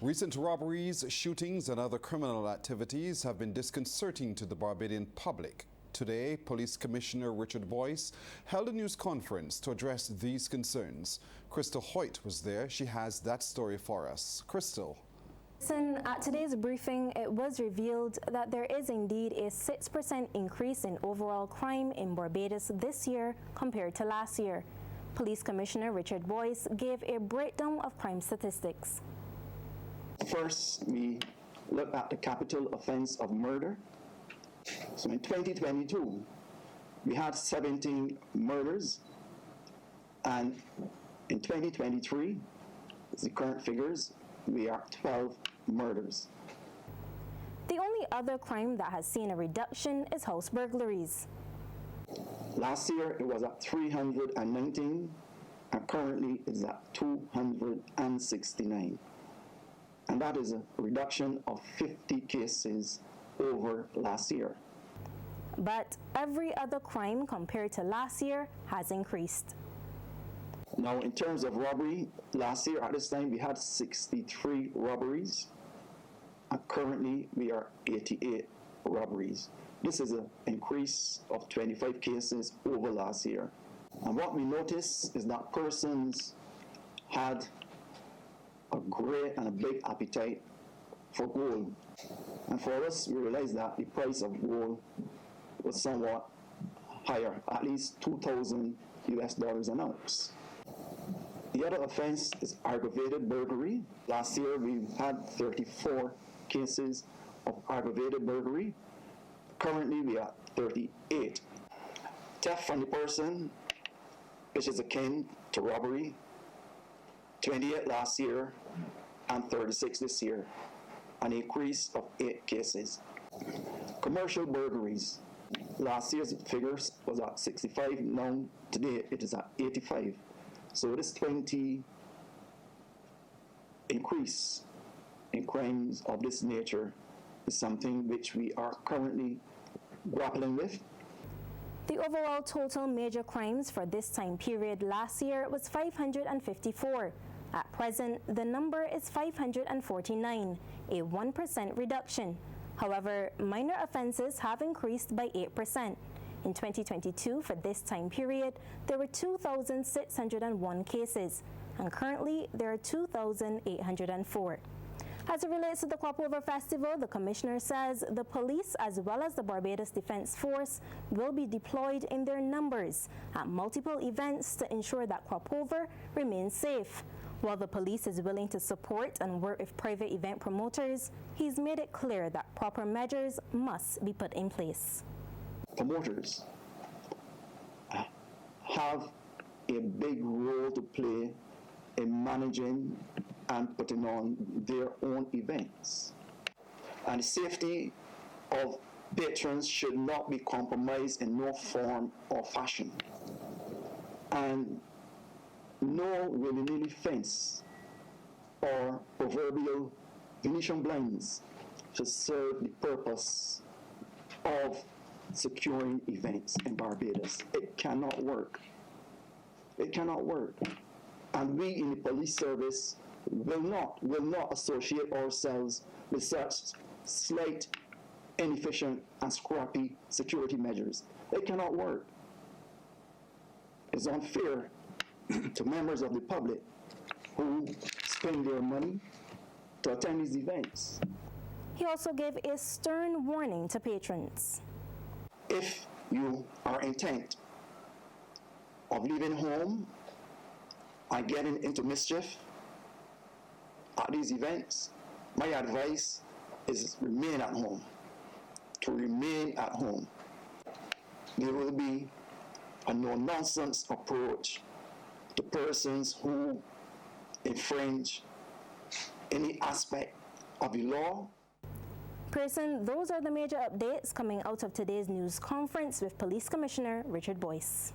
Recent robberies, shootings and other criminal activities have been disconcerting to the Barbadian public. Today, Police Commissioner Richard Boyce held a news conference to address these concerns. Krystal Hoyte was there. She has that story for us. Krystal. At today's briefing, it was revealed that there is indeed a 6% increase in overall crime in Barbados this year compared to last year. Police Commissioner Richard Boyce gave a breakdown of crime statistics. First, we look at the capital offense of murder. So in 2022, we had 17 murders, and in 2023, the current figures, we are 12 murders. The only other crime that has seen a reduction is house burglaries. Last year, it was at 319, and currently it's at 269. And that is a reduction of 50 cases over last year. But every other crime compared to last year has increased. Now, in terms of robbery, last year at this time we had 63 robberies, and currently we are 88 robberies. This is an increase of 25 cases over last year. And what we noticed is that persons had a great and a big appetite for gold. And for us, we realized that the price of gold was somewhat higher, at least $2,000 an ounce. The other offense is aggravated burglary. Last year, we had 34 cases of aggravated burglary. Currently, we are 38. Theft from the person, which is akin to robbery, 28 last year and 36 this year, an increase of 8 cases. Commercial burglaries, last year's figures was at 65, now today it is at 85. So this 20 increase in crimes of this nature is something which we are currently grappling with. The overall total major crimes for this time period last year was 554. At present, the number is 549, a 1% reduction. However, minor offenses have increased by 8%. In 2022, for this time period, there were 2,601 cases, and currently there are 2,804. As it relates to the Crop Over Festival, the Commissioner says the police as well as the Barbados Defence Force will be deployed in their numbers at multiple events to ensure that Crop Over remains safe. While the police is willing to support and work with private event promoters, he's made it clear that proper measures must be put in place. Promoters have a big role to play in managing and putting on their own events. And the safety of patrons should not be compromised in no form or fashion. And no willy-nilly fence or proverbial Venetian blinds should serve the purpose of securing events in Barbados. It cannot work. It cannot work. And we in the police service will not associate ourselves with such slight, inefficient, and scrappy security measures. It cannot work. It's unfair to members of the public who spend their money to attend these events. He also gave a stern warning to patrons. If you are intent of leaving home and getting into mischief at these events, my advice is remain at home. To remain at home. There will be a no-nonsense approach to persons who infringe any aspect of the law. Pearson, those are the major updates coming out of today's news conference with Police Commissioner Richard Boyce.